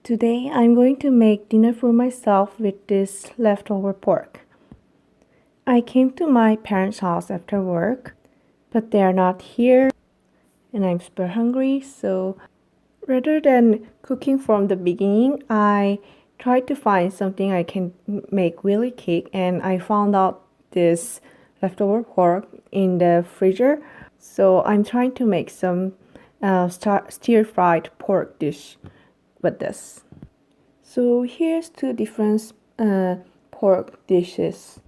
Today I'm going to make dinner for myself with this leftover pork. I came to my parents' house after work, but they are not here and I'm super hungry, so rather than cooking from the beginning, I tried to find something I can make really quick, and I found out this leftover pork in the freezer. So I'm trying to make some stir-fried pork dish with this. So here's two different pork dishes.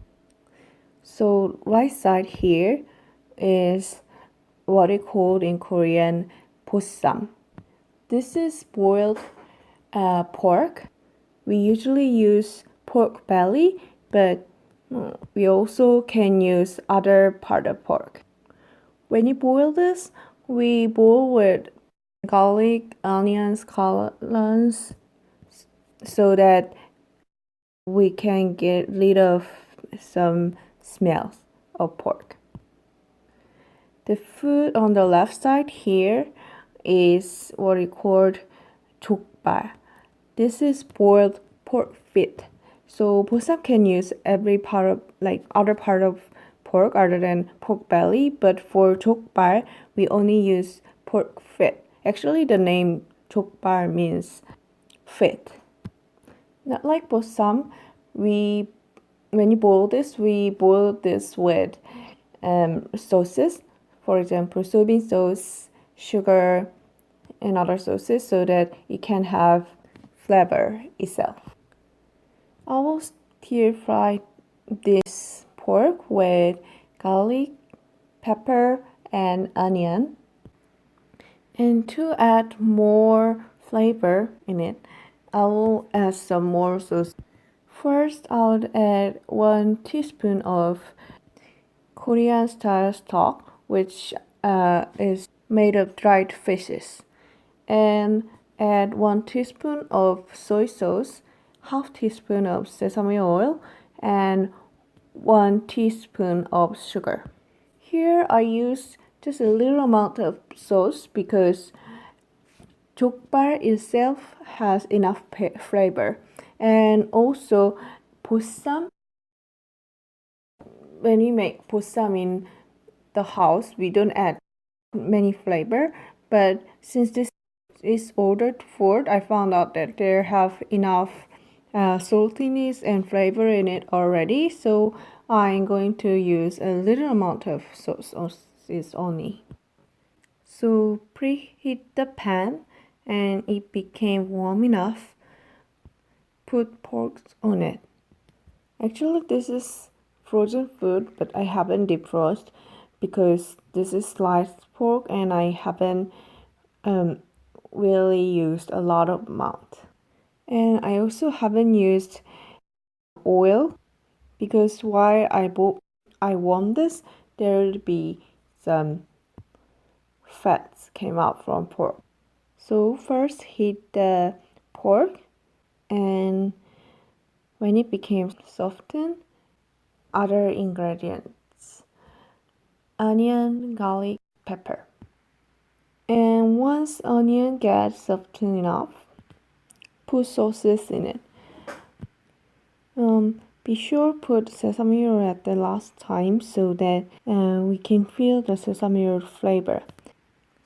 So right side here is what is called in Korean bossam. This is boiled pork. We usually use pork belly, but we also can use other part of pork. When you boil this, we boil with garlic, onions, collards, so that we can get rid of some smells of pork. The food on the left side here is what we call jokbal. This is boiled pork feet. So bossam can use every part of other part of pork other than pork belly, but for jokbal we only use pork feet. Actually, the name jokbal means feet. Not like bossam, when you boil this, we boil this with sauces. For example, soybean sauce, sugar, and other sauces, so that it can have flavor itself. I will stir fry this pork with garlic, pepper, and onion. And to add more flavor in it, I will add some more sauce. First, I'll add 1 teaspoon of Korean style stock, which is made of dried fishes, and add 1 teaspoon of soy sauce, half teaspoon of sesame oil, and 1 teaspoon of sugar. Here I use just a little amount of sauce because jokbal itself has enough flavor, and also bossam. When we make bossam in the house, we don't add many flavor, but since this is ordered food, I found out that they have enough saltiness and flavor in it already, so I'm going to use a little amount of sauce only. So preheat the pan and it became warm enough. Put pork on it. Actually, this is frozen food, but I haven't defrosted because this is sliced pork and I haven't really used a lot of amount. And I also haven't used oil because while I warm this, there will be some fats came out from pork. So first heat the pork, and when it became softened, other ingredients: onion, garlic, pepper. And once onion gets softened enough, put sauces in it. Be sure put sesame oil at the last time so that we can feel the sesame oil flavor.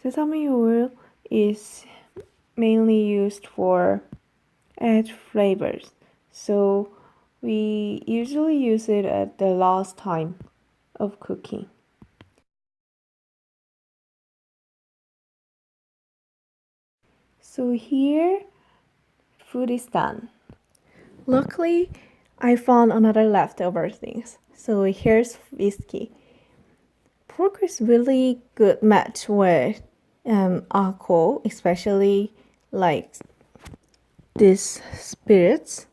Sesame oil is mainly used for add flavors, so we usually use it at the last time of cooking. So here, food is done. Luckily, I found another leftover things. So here's whiskey. Pork is really good match with alcohol, especially like these spirits.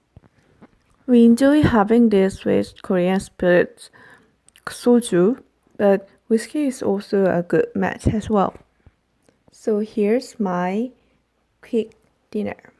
We enjoy having this with Korean spirits, soju, but whiskey is also a good match as well. So here's my quick dinner.